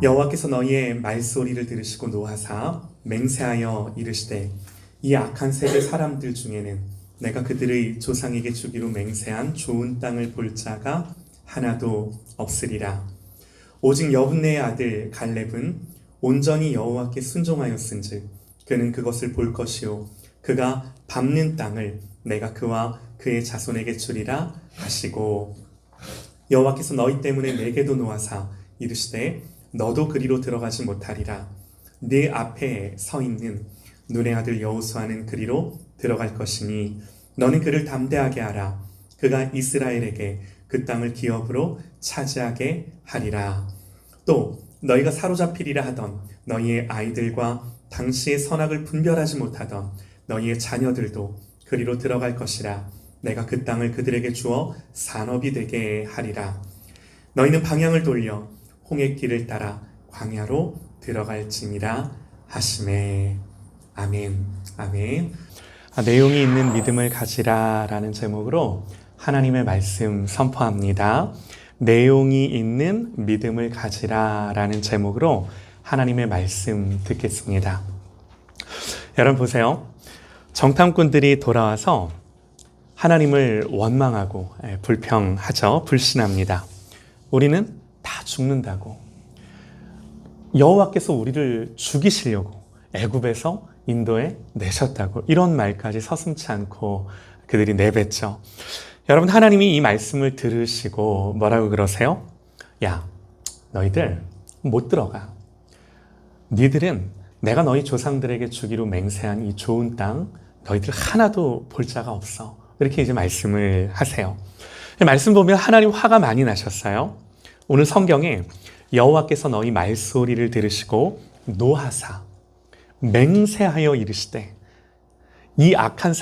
여호와께서 너희의 말소리를 들으시고 노하사 맹세하여 이르시되 이 악한 세대 사람들 중에는 내가 그들의 조상에게 주기로 맹세한 좋은 땅을 볼 자가 하나도 없으리라. 오직 여분네의 아들 갈렙은 온전히 여호와께 순종하였은즉 그는 그것을 볼 것이요 그가 밟는 땅을 내가 그와 그의 자손에게 주리라 하시고, 여호와께서 너희 때문에 내게도 노하사 이르시되 너도 그리로 들어가지 못하리라. 네 앞에 서 있는 눈의 아들 여호수아는 그리로 들어갈 것이니 너는 그를 담대하게 하라. 그가 이스라엘에게 그 땅을 기업으로 차지하게 하리라. 또 너희가 사로잡히리라 하던 너희의 아이들과 당시의 선악을 분별하지 못하던 너희의 자녀들도 그리로 들어갈 것이라. 내가 그 땅을 그들에게 주어 산업이 되게 하리라. 너희는 방향을 돌려 홍해 길을 따라 광야로 들어갈지니라 하시매. 아멘. 아멘. 내용이 있는 믿음을 가지라 라는 제목으로 하나님의 말씀 선포합니다. 내용이 있는 믿음을 가지라 라는 제목으로 하나님의 말씀 듣겠습니다. 여러분 보세요. 정탐꾼들이 돌아와서 하나님을 원망하고 불평하죠. 불신합니다. 우리는 다 죽는다고, 여호와께서 우리를 죽이시려고 애굽에서 인도에 내셨다고, 이런 말까지 서슴지 않고 그들이 내뱉죠. 여러분, 하나님이 이 말씀을 들으시고 뭐라고 그러세요? 야, 너희들 못 들어가. 니들은 내가 너희 조상들에게 주기로 맹세한 이 좋은 땅 너희들 하나도 볼 자가 없어. 이렇게 이제 말씀을 하세요. 말씀 보면 하나님 화가 많이 나셨어요. 오늘 성경에 여호와께서 너희 말소리를 들으시고 노하사 맹세하여 이르시되 이 악한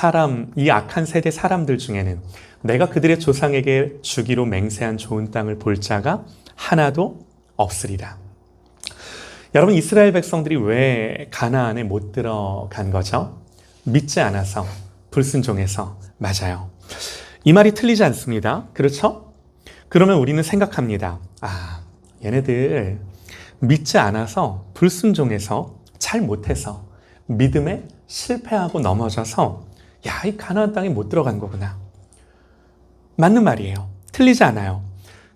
세대 사람들 중에는 내가 그들의 조상에게 주기로 맹세한 좋은 땅을 볼 자가 하나도 없으리라. 여러분, 이스라엘 백성들이 왜 가나안에 못 들어간 거죠? 믿지 않아서, 불순종해서. 맞아요. 이 말이 틀리지 않습니다. 그렇죠? 그러면 우리는 생각합니다. 얘네들 믿지 않아서, 불순종해서, 잘 못해서 믿음에 실패하고 넘어져서 이 가나안 땅에 못 들어간 거구나. 맞는 말이에요. 틀리지 않아요.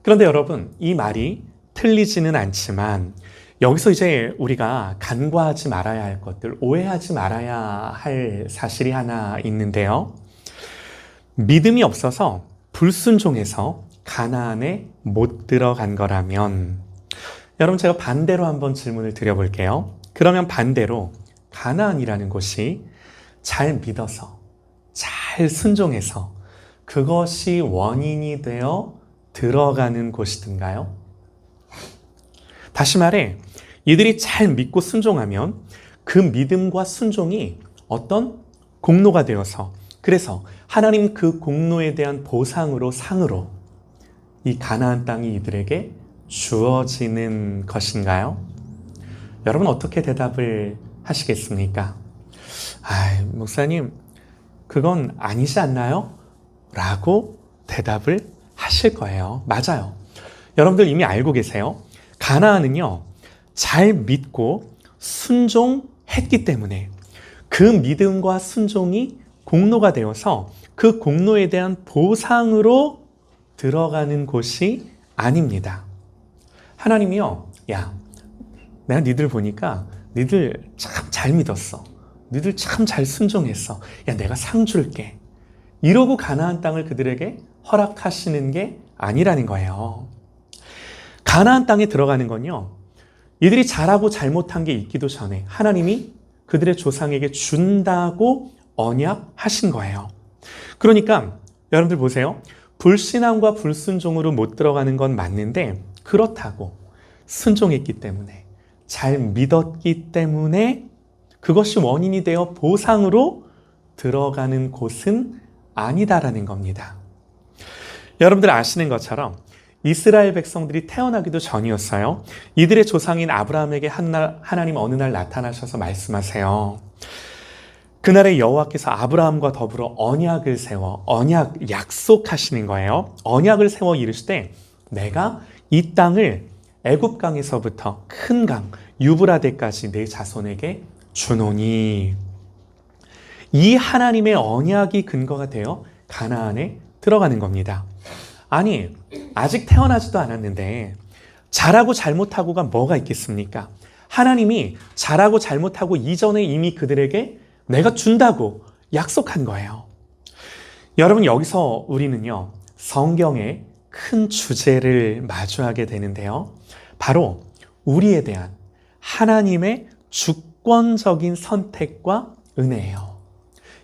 그런데 여러분, 이 말이 틀리지는 않지만 여기서 이제 우리가 간과하지 말아야 할 것들, 오해하지 말아야 할 사실이 하나 있는데요. 믿음이 없어서 불순종해서 가나안에 못 들어간 거라면, 여러분, 제가 반대로 한번 질문을 드려볼게요. 그러면 반대로 가나안이라는 곳이 잘 믿어서, 잘 순종해서 그것이 원인이 되어 들어가는 곳이든가요? 다시 말해, 이들이 잘 믿고 순종하면 그 믿음과 순종이 어떤 공로가 되어서, 그래서 하나님 그 공로에 대한 보상으로, 상으로 이 가나안 땅이 이들에게 주어지는 것인가요? 여러분, 어떻게 대답을 하시겠습니까? 목사님, 그건 아니지 않나요? 라고 대답을 하실 거예요. 맞아요. 여러분들 이미 알고 계세요. 가나안은요, 잘 믿고 순종했기 때문에 그 믿음과 순종이 공로가 되어서 그 공로에 대한 보상으로 들어가는 곳이 아닙니다. 하나님이요, 내가 니들 보니까 니들 참 잘 믿었어. 니들 참 잘 순종했어. 내가 상 줄게. 이러고 가나안 땅을 그들에게 허락하시는 게 아니라는 거예요. 가나안 땅에 들어가는 건요, 이들이 잘하고 잘못한 게 있기도 전에 하나님이 그들의 조상에게 준다고 언약하신 거예요. 그러니까 여러분들 보세요. 불신앙과 불순종으로 못 들어가는 건 맞는데, 그렇다고 순종했기 때문에, 잘 믿었기 때문에 그것이 원인이 되어 보상으로 들어가는 곳은 아니다라는 겁니다. 여러분들 아시는 것처럼 이스라엘 백성들이 태어나기도 전이었어요. 이들의 조상인 아브라함에게 하나님 어느 날 나타나셔서 말씀하세요. 그날에 여호와께서 아브라함과 더불어 언약을 세워, 약속하시는 거예요. 언약을 세워 이르시되 내가 이 땅을 애굽 강에서부터 큰 강 유브라데까지 내 자손에게 주노니. 이 하나님의 언약이 근거가 되어 가나안에 들어가는 겁니다. 아니, 아직 태어나지도 않았는데 잘하고 잘못하고가 뭐가 있겠습니까? 하나님이 잘하고 잘못하고 이전에 이미 그들에게 내가 준다고 약속한 거예요. 여러분, 여기서 우리는요, 성경의 큰 주제를 마주하게 되는데요. 바로 우리에 대한 하나님의 주권적인 선택과 은혜예요.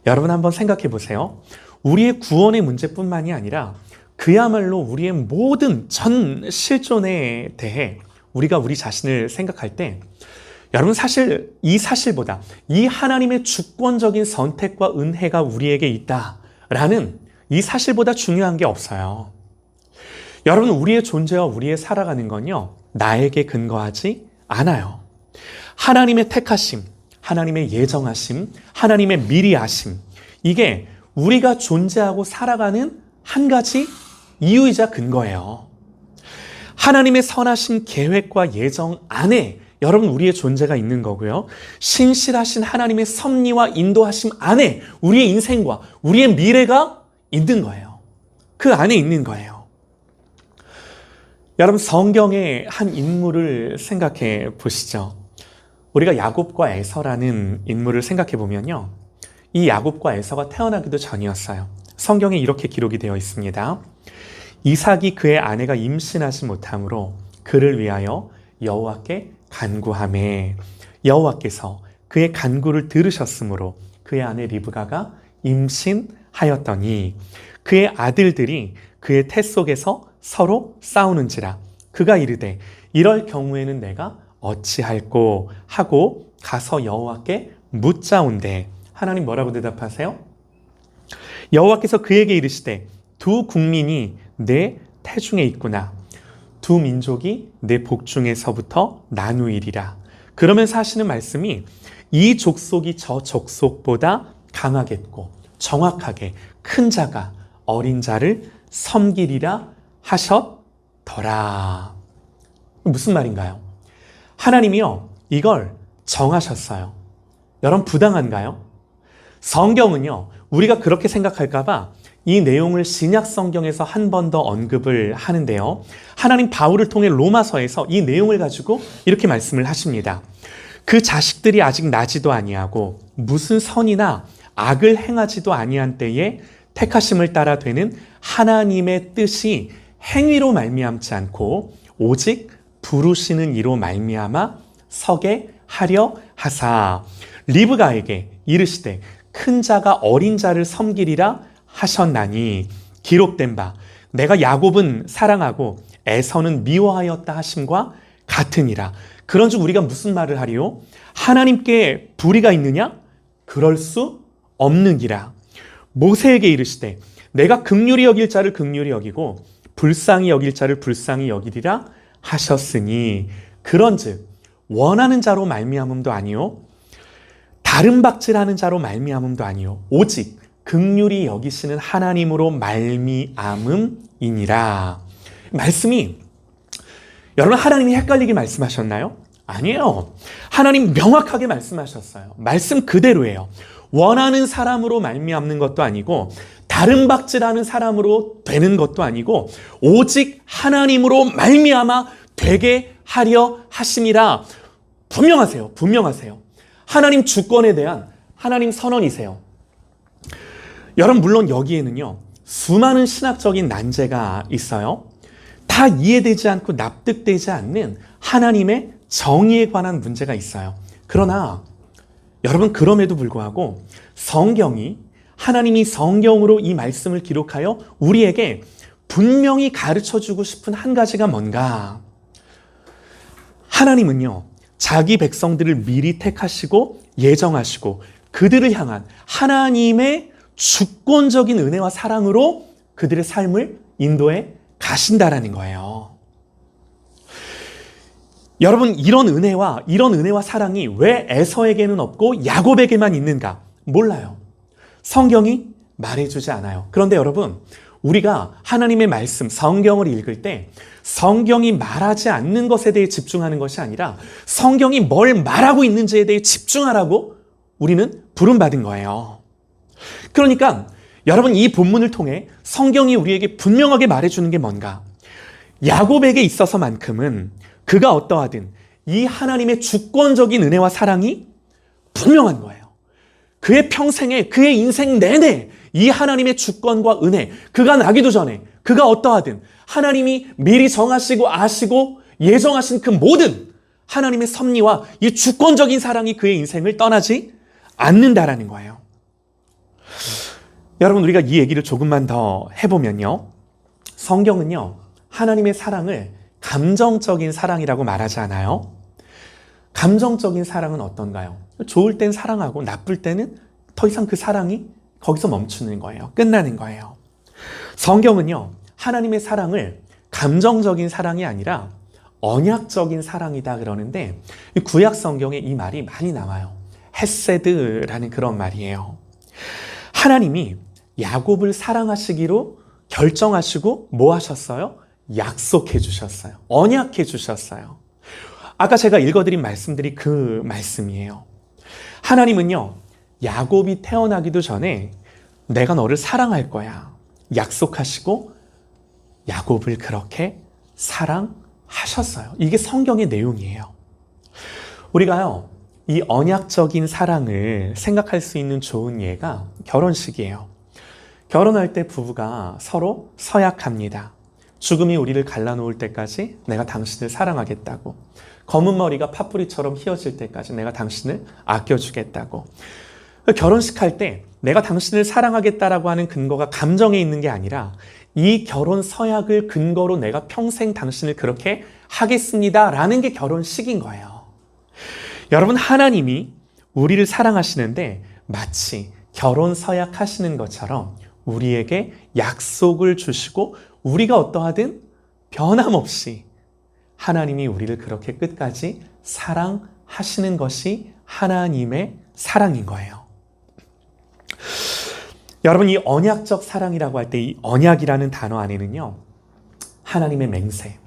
여러분, 한번 생각해 보세요. 우리의 구원의 문제뿐만이 아니라 그야말로 우리의 모든 전 실존에 대해 우리가 우리 자신을 생각할 때, 여러분, 사실 이 사실보다 이 하나님의 주권적인 선택과 은혜가 우리에게 있다라는 이 사실보다 중요한 게 없어요. 여러분, 우리의 존재와 우리의 살아가는 건요, 나에게 근거하지 않아요. 하나님의 택하심, 하나님의 예정하심, 하나님의 미리 아심, 이게 우리가 존재하고 살아가는 한 가지 이유이자 근거예요. 하나님의 선하신 계획과 예정 안에 여러분, 우리의 존재가 있는 거고요. 신실하신 하나님의 섭리와 인도하심 안에 우리의 인생과 우리의 미래가 있는 거예요. 그 안에 있는 거예요. 여러분, 성경의 한 인물을 생각해 보시죠. 우리가 야곱과 에서라는 인물을 생각해 보면요, 이 야곱과 에서가 태어나기도 전이었어요. 성경에 이렇게 기록이 되어 있습니다. 이삭이 그의 아내가 임신하지 못함으로 그를 위하여 여호와께 간구하매 여호와께서 그의 간구를 들으셨으므로 그의 아내 리브가가 임신하였더니 그의 아들들이 그의 태 속에서 서로 싸우는지라 그가 이르되 이럴 경우에는 내가 어찌할꼬 하고 가서 여호와께 묻자온대. 하나님 뭐라고 대답하세요? 여호와께서 그에게 이르시되 두 국민이 내 태중에 있구나. 두 민족이 내 복중에서부터 나누이리라. 그러면서 하시는 말씀이 이 족속이 저 족속보다 강하겠고 정확하게 큰 자가 어린 자를 섬기리라 하셨더라. 무슨 말인가요? 하나님이요, 이걸 정하셨어요. 여러분, 부당한가요? 성경은요, 우리가 그렇게 생각할까봐 이 내용을 신약 성경에서 한 번 더 언급을 하는데요. 하나님 바울을 통해 로마서에서 이 내용을 가지고 이렇게 말씀을 하십니다. 그 자식들이 아직 나지도 아니하고 무슨 선이나 악을 행하지도 아니한 때에 택하심을 따라 되는 하나님의 뜻이 행위로 말미암지 않고 오직 부르시는 이로 말미암아 서게 하려 하사 리브가에게 이르시되 큰 자가 어린 자를 섬기리라 하셨나니 기록된 바 내가 야곱은 사랑하고 에서는 미워하였다 하심과 같으니라. 그런즉 우리가 무슨 말을 하리요? 하나님께 불의가 있느냐? 그럴 수 없느니라. 모세에게 이르시되 내가 긍휼히 여길 자를 긍휼히 여기고 불쌍히 여길 자를 불쌍히 여기리라 하셨으니 그런즉 원하는 자로 말미암음도 아니요 다른 박질하는 자로 말미암음도 아니요 오직 긍휼히 여기시는 하나님으로 말미암음이니라. 말씀이 여러분, 하나님이 헷갈리게 말씀하셨나요? 아니에요. 하나님 명확하게 말씀하셨어요. 말씀 그대로예요. 원하는 사람으로 말미암는 것도 아니고 다른 박질하는 사람으로 되는 것도 아니고 오직 하나님으로 말미암아 되게 하려 하심이라. 분명하세요. 분명하세요. 하나님 주권에 대한 하나님 선언이세요. 여러분, 물론 여기에는요, 수많은 신학적인 난제가 있어요. 다 이해되지 않고 납득되지 않는 하나님의 정의에 관한 문제가 있어요. 그러나 여러분, 그럼에도 불구하고 성경이, 하나님이 성경으로 이 말씀을 기록하여 우리에게 분명히 가르쳐주고 싶은 한 가지가 뭔가? 하나님은요, 자기 백성들을 미리 택하시고 예정하시고 그들을 향한 하나님의 주권적인 은혜와 사랑으로 그들의 삶을 인도해 가신다라는 거예요. 여러분, 이런 은혜와 사랑이 왜 에서에게는 없고 야곱에게만 있는가? 몰라요. 성경이 말해주지 않아요. 그런데 여러분, 우리가 하나님의 말씀, 성경을 읽을 때 성경이 말하지 않는 것에 대해 집중하는 것이 아니라 성경이 뭘 말하고 있는지에 대해 집중하라고 우리는 부름받은 거예요. 그러니까 여러분, 이 본문을 통해 성경이 우리에게 분명하게 말해주는 게 뭔가? 야곱에게 있어서만큼은 그가 어떠하든 이 하나님의 주권적인 은혜와 사랑이 분명한 거예요. 그의 평생에, 그의 인생 내내 이 하나님의 주권과 은혜, 그가 나기도 전에 그가 어떠하든 하나님이 미리 정하시고 아시고 예정하신 그 모든 하나님의 섭리와 이 주권적인 사랑이 그의 인생을 떠나지 않는다라는 거예요. 여러분, 우리가 이 얘기를 조금만 더 해보면요, 성경은요 하나님의 사랑을 감정적인 사랑이라고 말하지 않아요. 감정적인 사랑은 어떤가요? 좋을 땐 사랑하고 나쁠 때는 더 이상 그 사랑이 거기서 멈추는 거예요. 끝나는 거예요. 성경은요 하나님의 사랑을 감정적인 사랑이 아니라 언약적인 사랑이다 그러는데, 구약 성경에 이 말이 많이 나와요. 헤세드라는 그런 말이에요. 하나님이 야곱을 사랑하시기로 결정하시고 뭐 하셨어요? 약속해 주셨어요. 언약해 주셨어요. 아까 제가 읽어드린 말씀들이 그 말씀이에요. 하나님은요 야곱이 태어나기도 전에 내가 너를 사랑할 거야 약속하시고 야곱을 그렇게 사랑하셨어요. 이게 성경의 내용이에요. 우리가요 이 언약적인 사랑을 생각할 수 있는 좋은 예가 결혼식이에요. 결혼할 때 부부가 서로 서약합니다. 죽음이 우리를 갈라놓을 때까지 내가 당신을 사랑하겠다고, 검은 머리가 팥뿌리처럼 휘어질 때까지 내가 당신을 아껴주겠다고. 결혼식 할 때 내가 당신을 사랑하겠다라고 하는 근거가 감정에 있는 게 아니라 이 결혼 서약을 근거로 내가 평생 당신을 그렇게 하겠습니다라는 게 결혼식인 거예요. 여러분, 하나님이 우리를 사랑하시는데 마치 결혼 서약하시는 것처럼 우리에게 약속을 주시고 우리가 어떠하든 변함없이 하나님이 우리를 그렇게 끝까지 사랑하시는 것이 하나님의 사랑인 거예요. 여러분, 이 언약적 사랑이라고 할 때 이 언약이라는 단어 안에는요 하나님의 맹세,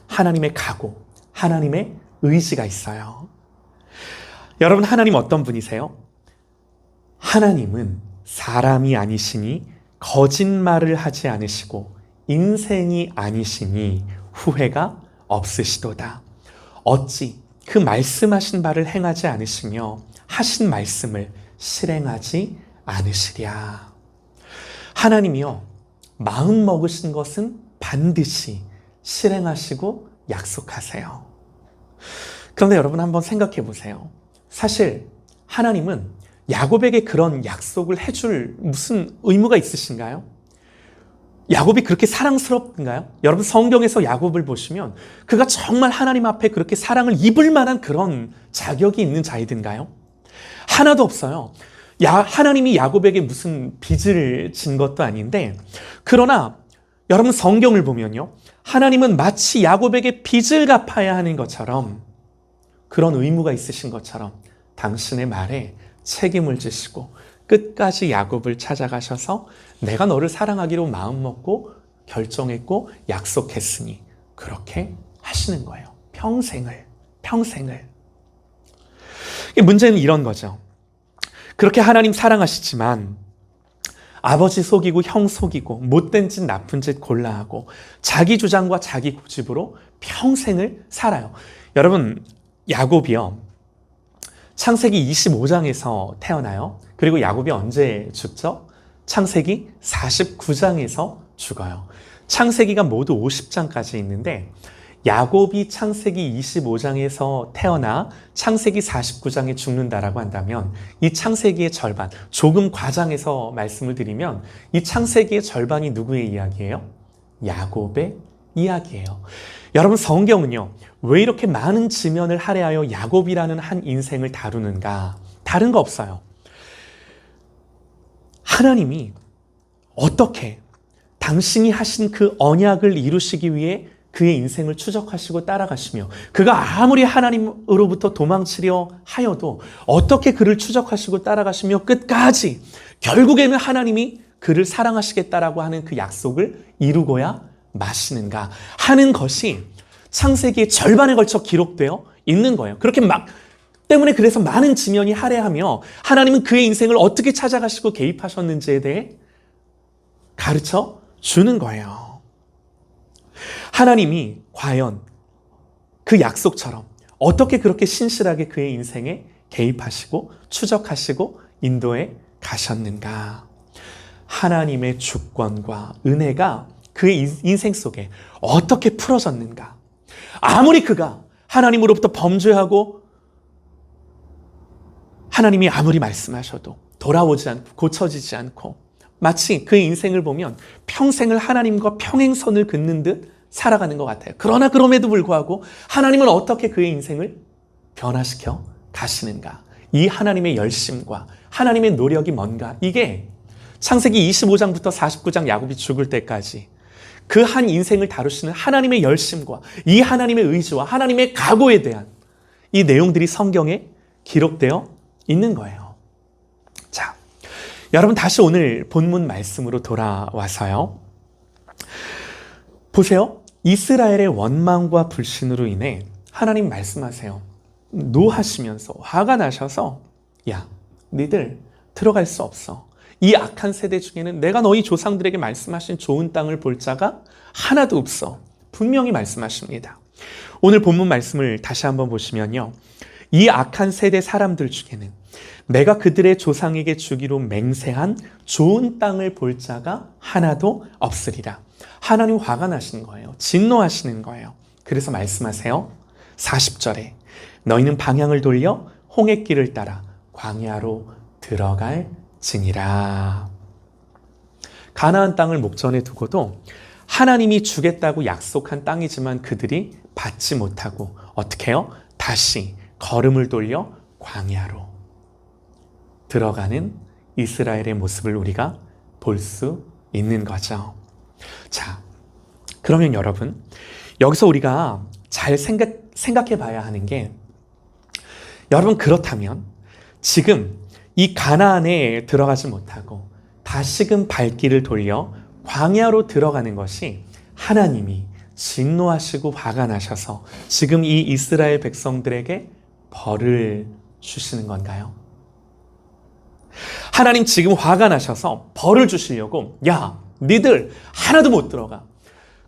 하나님의 각오, 하나님의 의지가 있어요. 여러분, 하나님 어떤 분이세요? 하나님은 사람이 아니시니 거짓말을 하지 않으시고 인생이 아니시니 후회가 없으시도다. 어찌 그 말씀하신 바를 행하지 않으시며 하신 말씀을 실행하지 않으시랴. 하나님이요 마음 먹으신 것은 반드시 실행하시고 약속하세요. 그런데 여러분, 한번 생각해 보세요. 사실 하나님은 야곱에게 그런 약속을 해줄 무슨 의무가 있으신가요? 야곱이 그렇게 사랑스럽던가요? 여러분, 성경에서 야곱을 보시면 그가 정말 하나님 앞에 그렇게 사랑을 입을 만한 그런 자격이 있는 자이든가요? 하나도 없어요. 하나님이 야곱에게 무슨 빚을 진 것도 아닌데, 그러나 여러분, 성경을 보면요 하나님은 마치 야곱에게 빚을 갚아야 하는 것처럼, 그런 의무가 있으신 것처럼 당신의 말에 책임을 지시고 끝까지 야곱을 찾아가셔서 내가 너를 사랑하기로 마음먹고 결정했고 약속했으니 그렇게 하시는 거예요. 평생을. 문제는 이런 거죠. 그렇게 하나님 사랑하시지만 아버지 속이고 형 속이고 못된 짓 나쁜 짓 골라하고 자기 주장과 자기 고집으로 평생을 살아요. 여러분, 야곱이요 창세기 25장에서 태어나요. 그리고 야곱이 언제 죽죠? 창세기 49장에서 죽어요. 창세기가 모두 50장까지 있는데 야곱이 창세기 25장에서 태어나 창세기 49장에 죽는다라고 한다면 이 창세기의 절반, 조금 과장해서 말씀을 드리면 이 창세기의 절반이 누구의 이야기예요? 야곱의 이야기예요. 여러분, 성경은요 왜 이렇게 많은 지면을 할애하여 야곱이라는 한 인생을 다루는가? 다른 거 없어요. 하나님이 어떻게 당신이 하신 그 언약을 이루시기 위해 그의 인생을 추적하시고 따라가시며, 그가 아무리 하나님으로부터 도망치려 하여도 어떻게 그를 추적하시고 따라가시며 끝까지 결국에는 하나님이 그를 사랑하시겠다라고 하는 그 약속을 이루고야 마시는가 하는 것이 창세기의 절반에 걸쳐 기록되어 있는 거예요. 그렇게 때문에 그래서 많은 지면이 할애하며 하나님은 그의 인생을 어떻게 찾아가시고 개입하셨는지에 대해 가르쳐 주는 거예요. 하나님이 과연 그 약속처럼 어떻게 그렇게 신실하게 그의 인생에 개입하시고 추적하시고 인도해 가셨는가? 하나님의 주권과 은혜가 그의 인생 속에 어떻게 풀어졌는가? 아무리 그가 하나님으로부터 범죄하고 하나님이 아무리 말씀하셔도 돌아오지 않고 고쳐지지 않고 마치 그의 인생을 보면 평생을 하나님과 평행선을 긋는 듯 살아가는 것 같아요. 그러나 그럼에도 불구하고 하나님은 어떻게 그의 인생을 변화시켜 가시는가? 이 하나님의 열심과 하나님의 노력이 뭔가? 이게 창세기 25장부터 49장 야곱이 죽을 때까지 그 한 인생을 다루시는 하나님의 열심과 이 하나님의 의지와 하나님의 각오에 대한 이 내용들이 성경에 기록되어 있는 거예요. 자, 여러분 다시 오늘 본문 말씀으로 돌아와서요. 보세요. 이스라엘의 원망과 불신으로 인해 하나님 말씀하세요. 노하시면서 화가 나셔서 야, 너희들 들어갈 수 없어. 이 악한 세대 중에는 내가 너희 조상들에게 말씀하신 좋은 땅을 볼 자가 하나도 없어. 분명히 말씀하십니다. 오늘 본문 말씀을 다시 한번 보시면요. 이 악한 세대 사람들 중에는 내가 그들의 조상에게 주기로 맹세한 좋은 땅을 볼 자가 하나도 없으리라. 하나님 화가 나시는 거예요. 진노하시는 거예요. 그래서 말씀하세요. 40절에 너희는 방향을 돌려 홍해길을 따라 광야로 들어갈지니라. 가나안 땅을 목전에 두고도 하나님이 주겠다고 약속한 땅이지만 그들이 받지 못하고 어떻게 해요? 다시 걸음을 돌려 광야로 들어가는 이스라엘의 모습을 우리가 볼 수 있는 거죠. 자, 그러면 여러분 여기서 우리가 잘 생각해 봐야 하는 게 여러분 그렇다면 지금 이 가나안에 들어가지 못하고 다시금 발길을 돌려 광야로 들어가는 것이 하나님이 진노하시고 화가 나셔서 지금 이 이스라엘 백성들에게 벌을 주시는 건가요? 하나님 지금 화가 나셔서 벌을 주시려고 야, 니들 하나도 못 들어가.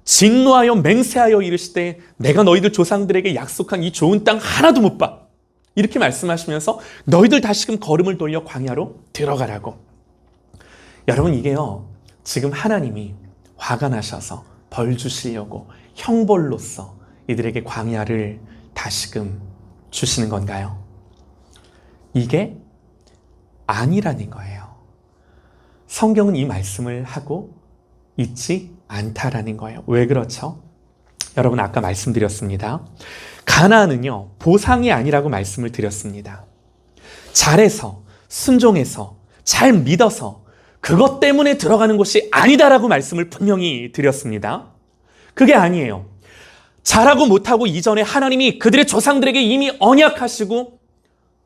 진노하여 맹세하여 이르시되 내가 너희들 조상들에게 약속한 이 좋은 땅 하나도 못 봐. 이렇게 말씀하시면서 너희들 다시금 걸음을 돌려 광야로 들어가라고. 여러분 이게요. 지금 하나님이 화가 나셔서 벌 주시려고 형벌로서 이들에게 광야를 다시금 주시는 건가요? 이게 아니라는 거예요. 성경은 이 말씀을 하고 있지 않다라는 거예요. 왜 그렇죠? 여러분 아까 말씀드렸습니다. 가나안은요 보상이 아니라고 말씀을 드렸습니다. 잘해서 순종해서 잘 믿어서 그것 때문에 들어가는 곳이 아니다라고 말씀을 분명히 드렸습니다. 그게 아니에요. 잘하고 못하고 이전에 하나님이 그들의 조상들에게 이미 언약하시고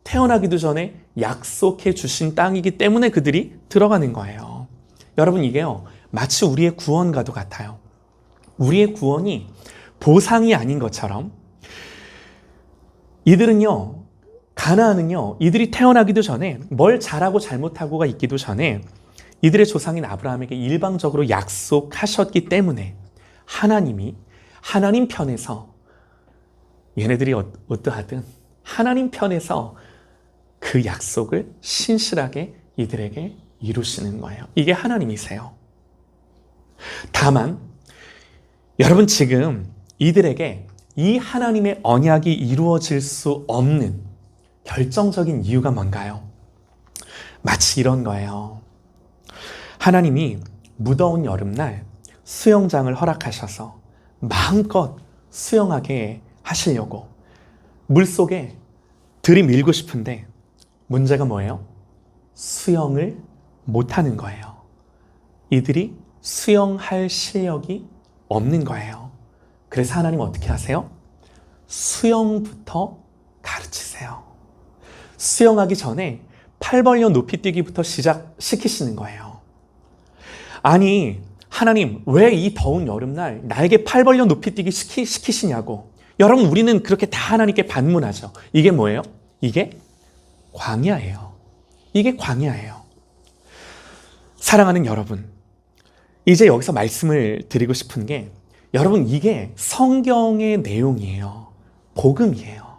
태어나기도 전에 약속해 주신 땅이기 때문에 그들이 들어가는 거예요. 여러분 이게요 마치 우리의 구원과도 같아요. 우리의 구원이 보상이 아닌 것처럼 이들은요 가나안은요 이들이 태어나기도 전에 뭘 잘하고 잘못하고가 있기도 전에 이들의 조상인 아브라함에게 일방적으로 약속하셨기 때문에 하나님이 하나님 편에서 얘네들이 어떠하든 하나님 편에서 그 약속을 신실하게 이들에게 이루시는 거예요. 이게 하나님이세요. 다만 여러분 지금 이들에게 이 하나님의 언약이 이루어질 수 없는 결정적인 이유가 뭔가요? 마치 이런 거예요. 하나님이 무더운 여름날 수영장을 허락하셔서 마음껏 수영하게 하시려고 물속에 들이밀고 싶은데 문제가 뭐예요? 수영을 못하는 거예요. 이들이 수영할 실력이 없는 거예요. 그래서 하나님 어떻게 하세요? 수영부터 가르치세요. 수영하기 전에 팔 벌려 높이 뛰기부터 시작시키시는 거예요. 아니, 하나님, 왜 이 더운 여름날 나에게 팔 벌려 높이 뛰기 시키시냐고. 여러분, 우리는 그렇게 다 하나님께 반문하죠. 이게 뭐예요? 이게 광야예요. 이게 광야예요. 사랑하는 여러분, 이제 여기서 말씀을 드리고 싶은 게, 여러분, 이게 성경의 내용이에요. 복음이에요.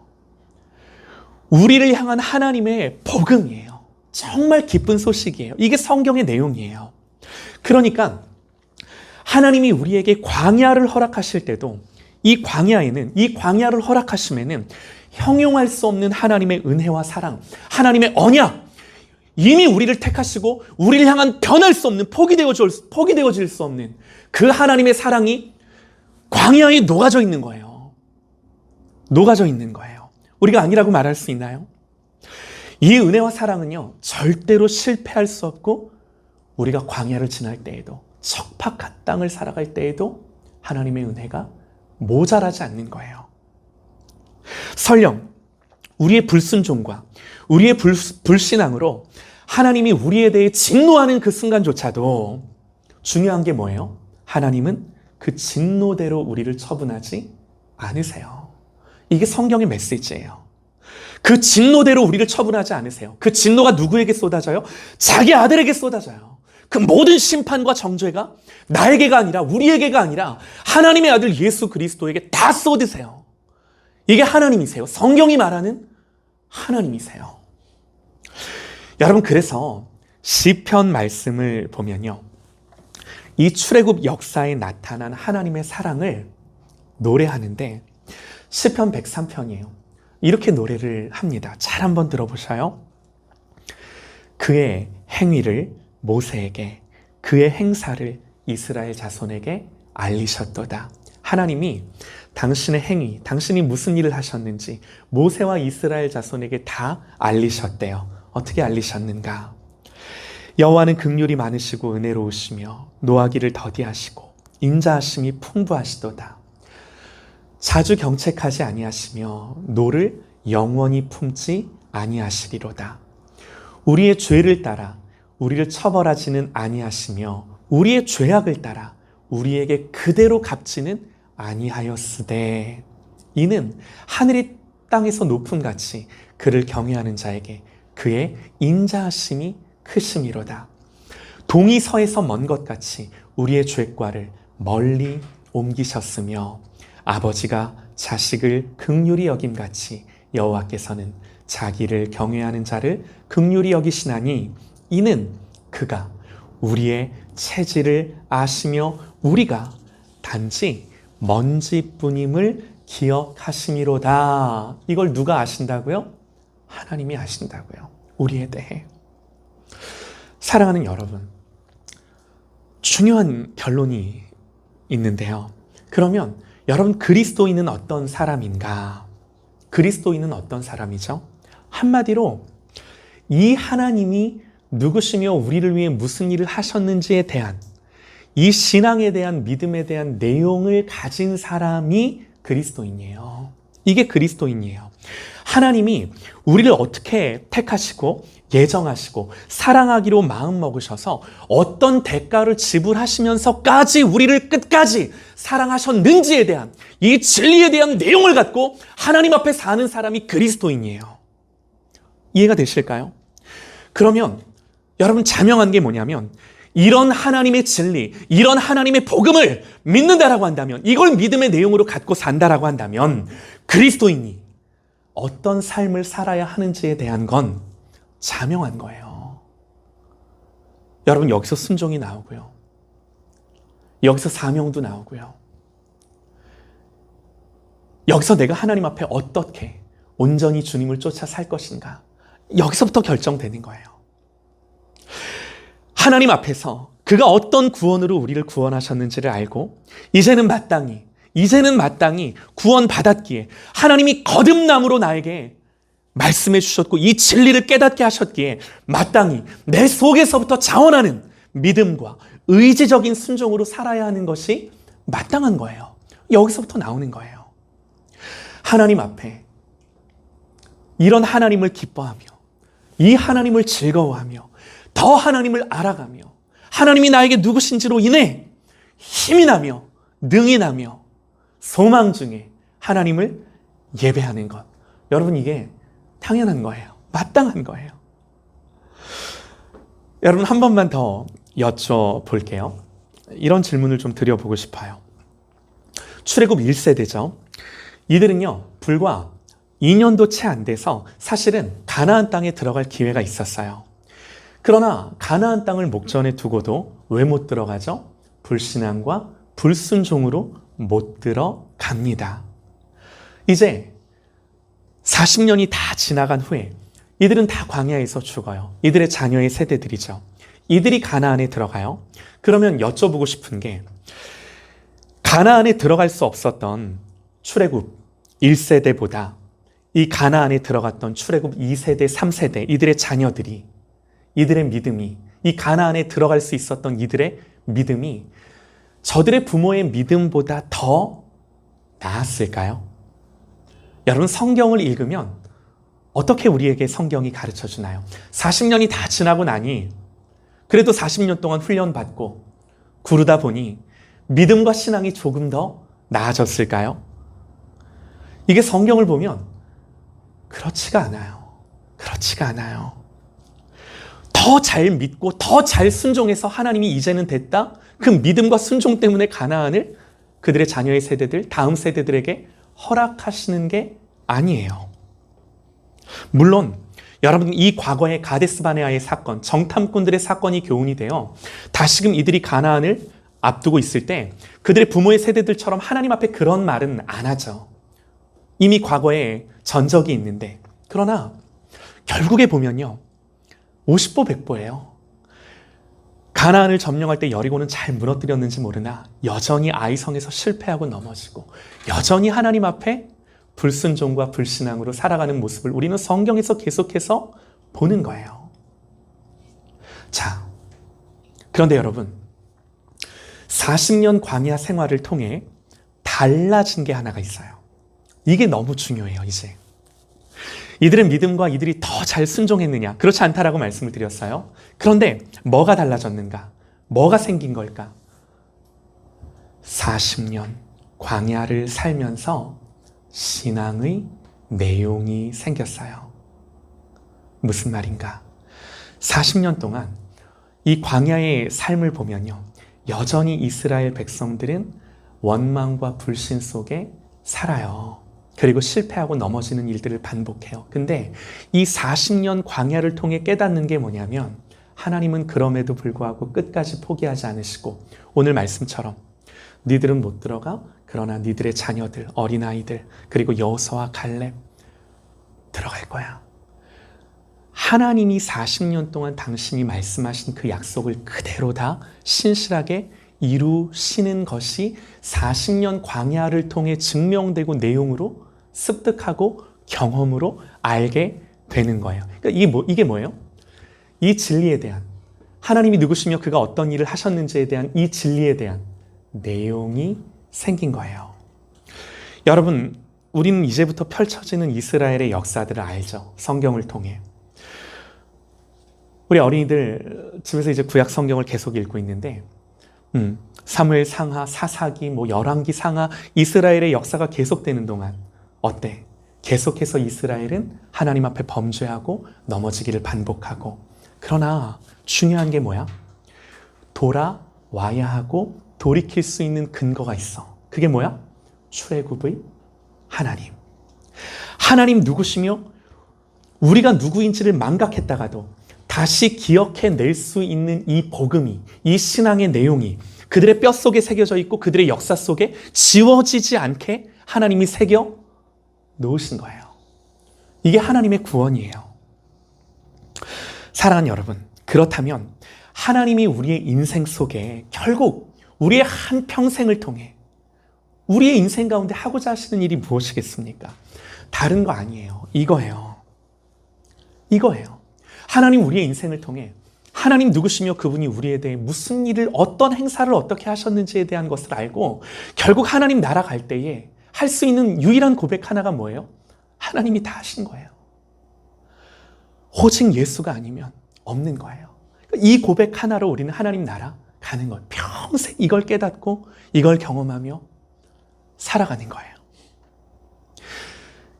우리를 향한 하나님의 복음이에요. 정말 기쁜 소식이에요. 이게 성경의 내용이에요. 그러니까 하나님이 우리에게 광야를 허락하실 때도 이 광야를 허락하심에는 형용할 수 없는 하나님의 은혜와 사랑, 하나님의 언약, 이미 우리를 택하시고 우리를 향한 변할 수 없는 포기되어질 수 없는 그 하나님의 사랑이 광야에 녹아져 있는 거예요. 녹아져 있는 거예요. 우리가 아니라고 말할 수 있나요? 이 은혜와 사랑은요, 절대로 실패할 수 없고, 우리가 광야를 지날 때에도, 척박한 땅을 살아갈 때에도 하나님의 은혜가 모자라지 않는 거예요. 설령 우리의 불순종과 우리의 불신앙으로 하나님이 우리에 대해 진노하는 그 순간조차도 중요한 게 뭐예요? 하나님은 그 진노대로 우리를 처분하지 않으세요. 이게 성경의 메시지예요. 그 진노대로 우리를 처분하지 않으세요. 그 진노가 누구에게 쏟아져요? 자기 아들에게 쏟아져요. 그 모든 심판과 정죄가 나에게가 아니라, 우리에게가 아니라 하나님의 아들 예수 그리스도에게 다 쏟으세요. 이게 하나님이세요. 성경이 말하는 하나님이세요. 여러분, 그래서 시편 말씀을 보면요, 이 출애굽 역사에 나타난 하나님의 사랑을 노래하는데, 시편 103편이에요. 이렇게 노래를 합니다. 잘 한번 들어보셔요. 그의 행위를 모세에게, 그의 행사를 이스라엘 자손에게 알리셨도다. 하나님이 당신의 행위, 당신이 무슨 일을 하셨는지 모세와 이스라엘 자손에게 다 알리셨대요. 어떻게 알리셨는가? 여호와는 긍휼이 많으시고 은혜로우시며 노하기를 더디하시고 인자하심이 풍부하시도다. 자주 경책하지 아니하시며 노를 영원히 품지 아니하시리로다. 우리의 죄를 따라 우리를 처벌하지는 아니하시며 우리의 죄악을 따라 우리에게 그대로 갚지는 아니하였으되 이는 하늘이 땅에서 높음 같이 그를 경외하는 자에게 그의 인자하심이 크심이로다. 동이 서에서 먼 것 같이 우리의 죄과를 멀리 옮기셨으며 아버지가 자식을 긍휼히 여김같이 여호와께서는 자기를 경외하는 자를 긍휼히 여기시나니 이는 그가 우리의 체질을 아시며 우리가 단지 먼지뿐임을 기억하심이로다. 이걸 누가 아신다고요? 하나님이 아신다고요. 우리에 대해. 사랑하는 여러분, 중요한 결론이 있는데요. 그러면 여러분, 그리스도인은 어떤 사람인가? 그리스도인은 어떤 사람이죠? 한마디로 이 하나님이 누구시며 우리를 위해 무슨 일을 하셨는지에 대한, 이 신앙에 대한, 믿음에 대한 내용을 가진 사람이 그리스도인이에요. 이게 그리스도인이에요. 하나님이 우리를 어떻게 택하시고 예정하시고 사랑하기로 마음먹으셔서 어떤 대가를 지불하시면서까지 우리를 끝까지 사랑하셨는지에 대한, 이 진리에 대한 내용을 갖고 하나님 앞에 사는 사람이 그리스도인이에요. 이해가 되실까요? 그러면 여러분, 자명한 게 뭐냐면, 이런 하나님의 진리, 이런 하나님의 복음을 믿는다라고 한다면, 이걸 믿음의 내용으로 갖고 산다라고 한다면 그리스도인이 어떤 삶을 살아야 하는지에 대한 건 자명한 거예요. 여러분, 여기서 순종이 나오고요. 여기서 사명도 나오고요. 여기서 내가 하나님 앞에 어떻게 온전히 주님을 쫓아 살 것인가, 여기서부터 결정되는 거예요. 하나님 앞에서 그가 어떤 구원으로 우리를 구원하셨는지를 알고 이제는 마땅히 구원받았기에 하나님이 거듭남으로 나에게 말씀해 주셨고 이 진리를 깨닫게 하셨기에 마땅히 내 속에서부터 자원하는 믿음과 의지적인 순종으로 살아야 하는 것이 마땅한 거예요. 여기서부터 나오는 거예요. 하나님 앞에 이런 하나님을 기뻐하며 이 하나님을 즐거워하며 더 하나님을 알아가며 하나님이 나에게 누구신지로 인해 힘이 나며 능이 나며 소망 중에 하나님을 예배하는 것. 여러분, 이게 당연한 거예요. 마땅한 거예요. 여러분, 한 번만 더 여쭤볼게요. 이런 질문을 좀 드려보고 싶어요. 출애굽 1세대죠. 이들은요, 불과 2년도 채 안 돼서 사실은 가나안 땅에 들어갈 기회가 있었어요. 그러나 가나안 땅을 목전에 두고도 왜 못 들어가죠? 불신앙과 불순종으로 못 들어갑니다. 이제 40년이 다 지나간 후에 이들은 다 광야에서 죽어요. 이들의 자녀의 세대들이죠. 이들이 가나안에 들어가요. 그러면 여쭤보고 싶은 게, 가나안에 들어갈 수 없었던 출애굽 1세대보다 이 가나안에 들어갔던 출애굽 2세대, 3세대, 이들의 자녀들이, 이들의 믿음이, 이 가나안에 들어갈 수 있었던 이들의 믿음이 저들의 부모의 믿음보다 더 나았을까요? 여러분, 성경을 읽으면 어떻게 우리에게 성경이 가르쳐 주나요? 40년이 다 지나고 나니 그래도 40년 동안 훈련받고 구르다 보니 믿음과 신앙이 조금 더 나아졌을까요? 이게 성경을 보면 그렇지가 않아요. 그렇지가 않아요. 더 잘 믿고 더 잘 순종해서 하나님이 이제는 됐다? 그 믿음과 순종 때문에 가나안을 그들의 자녀의 세대들, 다음 세대들에게 허락하시는 게 아니에요. 물론 여러분, 이 과거의 가데스 바네아의 사건, 정탐꾼들의 사건이 교훈이 되어 다시금 이들이 가나안을 앞두고 있을 때 그들의 부모의 세대들처럼 하나님 앞에 그런 말은 안 하죠. 이미 과거에 전적이 있는데. 그러나 결국에 보면요, 50보 100보예요. 가나안을 점령할 때 여리고는 잘 무너뜨렸는지 모르나 여전히 아이성에서 실패하고 넘어지고 여전히 하나님 앞에 불순종과 불신앙으로 살아가는 모습을 우리는 성경에서 계속해서 보는 거예요. 자, 그런데 여러분, 40년 광야 생활을 통해 달라진 게 하나가 있어요. 이게 너무 중요해요. 이제 이들의 믿음과 이들이 더 잘 순종했느냐? 그렇지 않다라고 말씀을 드렸어요. 그런데 뭐가 달라졌는가? 뭐가 생긴 걸까? 40년 광야를 살면서 신앙의 내용이 생겼어요. 무슨 말인가? 40년 동안 이 광야의 삶을 보면요, 여전히 이스라엘 백성들은 원망과 불신 속에 살아요. 그리고 실패하고 넘어지는 일들을 반복해요. 근데 이 40년 광야를 통해 깨닫는 게 뭐냐면, 하나님은 그럼에도 불구하고 끝까지 포기하지 않으시고 오늘 말씀처럼 니들은 못 들어가, 그러나 니들의 자녀들, 어린아이들, 그리고 여호수아와 갈렙 들어갈 거야. 하나님이 40년 동안 당신이 말씀하신 그 약속을 그대로 다 신실하게 이루시는 것이 40년 광야를 통해 증명되고 내용으로 습득하고 경험으로 알게 되는 거예요. 그러니까 이게 뭐예요? 이 진리에 대한, 하나님이 누구시며 그가 어떤 일을 하셨는지에 대한 이 진리에 대한 내용이 생긴 거예요. 여러분, 우리는 이제부터 펼쳐지는 이스라엘의 역사들을 알죠. 성경을 통해. 우리 어린이들 집에서 이제 구약 성경을 계속 읽고 있는데, 사무엘 상하, 사사기, 열왕기 상하, 이스라엘의 역사가 계속되는 동안 어때? 계속해서 이스라엘은 하나님 앞에 범죄하고 넘어지기를 반복하고, 그러나 중요한 게 뭐야? 돌아와야 하고 돌이킬 수 있는 근거가 있어. 그게 뭐야? 출애굽의 하나님. 하나님 누구시며 우리가 누구인지를 망각했다가도 다시 기억해낼 수 있는 이 복음이, 이 신앙의 내용이 그들의 뼛속에 새겨져 있고 그들의 역사 속에 지워지지 않게 하나님이 새겨 놓으신 거예요. 이게 하나님의 구원이에요. 사랑하는 여러분, 그렇다면 하나님이 우리의 인생 속에 결국 우리의 한 평생을 통해 우리의 인생 가운데 하고자 하시는 일이 무엇이겠습니까? 다른 거 아니에요. 이거예요. 하나님 우리의 인생을 통해 하나님 누구시며 그분이 우리에 대해 무슨 일을, 어떤 행사를 어떻게 하셨는지에 대한 것을 알고 결국 하나님 나라 갈 때에 할 수 있는 유일한 고백 하나가 뭐예요? 하나님이 다 하신 거예요. 오직 예수가 아니면 없는 거예요. 이 고백 하나로 우리는 하나님 나라 가는 거예요. 평생 이걸 깨닫고 이걸 경험하며 살아가는 거예요.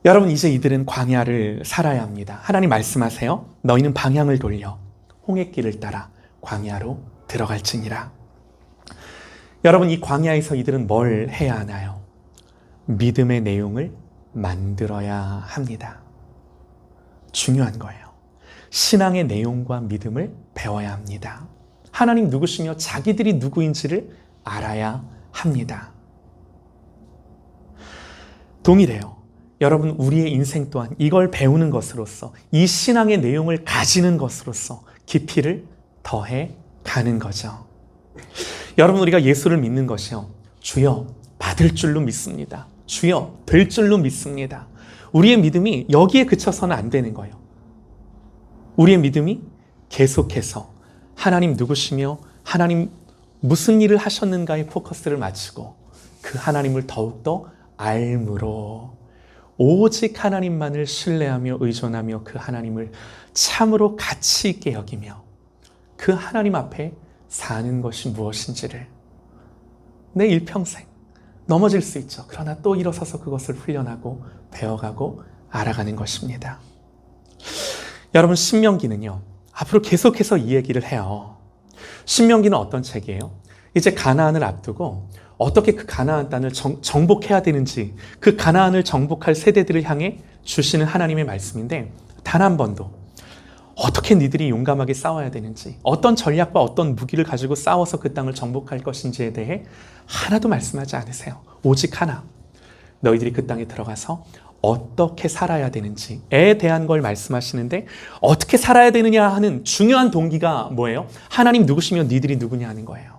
여러분, 이제 이들은 광야를 살아야 합니다. 하나님 말씀하세요. 너희는 방향을 돌려 홍해길을 따라 광야로 들어갈지니라. 여러분, 이 광야에서 이들은 뭘 해야 하나요? 믿음의 내용을 만들어야 합니다. 중요한 거예요. 신앙의 내용과 믿음을 배워야 합니다. 하나님 누구시며 자기들이 누구인지를 알아야 합니다. 동일해요. 여러분, 우리의 인생 또한 이걸 배우는 것으로서, 이 신앙의 내용을 가지는 것으로서 깊이를 더해 가는 거죠. 여러분, 우리가 예수를 믿는 것이요, 주여 받을 줄로 믿습니다. 주여 될 줄로 믿습니다. 우리의 믿음이 여기에 그쳐서는 안 되는 거예요. 우리의 믿음이 계속해서 하나님 누구시며 하나님 무슨 일을 하셨는가에 포커스를 맞추고 그 하나님을 더욱더 알므로 오직 하나님만을 신뢰하며 의존하며 그 하나님을 참으로 가치 있게 여기며 그 하나님 앞에 사는 것이 무엇인지를 내 일평생 넘어질 수 있죠. 그러나 또 일어서서 그것을 훈련하고 배워가고 알아가는 것입니다. 여러분, 신명기는요, 앞으로 계속해서 이 얘기를 해요. 신명기는 어떤 책이에요? 이제 가나안을 앞두고 어떻게 그 가나안 땅을 정복해야 되는지, 그 가나안을 정복할 세대들을 향해 주시는 하나님의 말씀인데, 단 한 번도 어떻게 니들이 용감하게 싸워야 되는지, 어떤 전략과 어떤 무기를 가지고 싸워서 그 땅을 정복할 것인지에 대해 하나도 말씀하지 않으세요. 오직 하나, 너희들이 그 땅에 들어가서 어떻게 살아야 되는지에 대한 걸 말씀하시는데, 어떻게 살아야 되느냐 하는 중요한 동기가 뭐예요? 하나님 누구시며 니들이 누구냐 하는 거예요.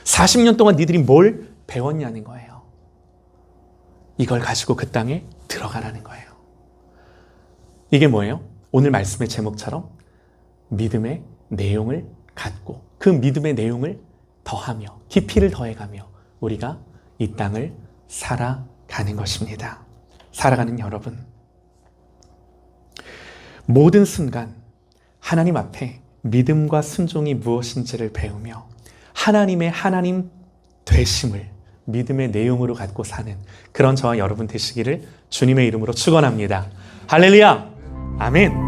40년 동안 니들이 뭘 배웠냐는 거예요. 이걸 가지고 그 땅에 들어가라는 거예요. 이게 뭐예요? 오늘 말씀의 제목처럼 믿음의 내용을 갖고 그 믿음의 내용을 더하며 깊이를 더해가며 우리가 이 땅을 살아가는 것입니다. 살아가는 여러분, 모든 순간 하나님 앞에 믿음과 순종이 무엇인지를 배우며 하나님의 하나님 되심을 믿음의 내용으로 갖고 사는 그런 저와 여러분 되시기를 주님의 이름으로 축원합니다. 할렐루야! 아멘!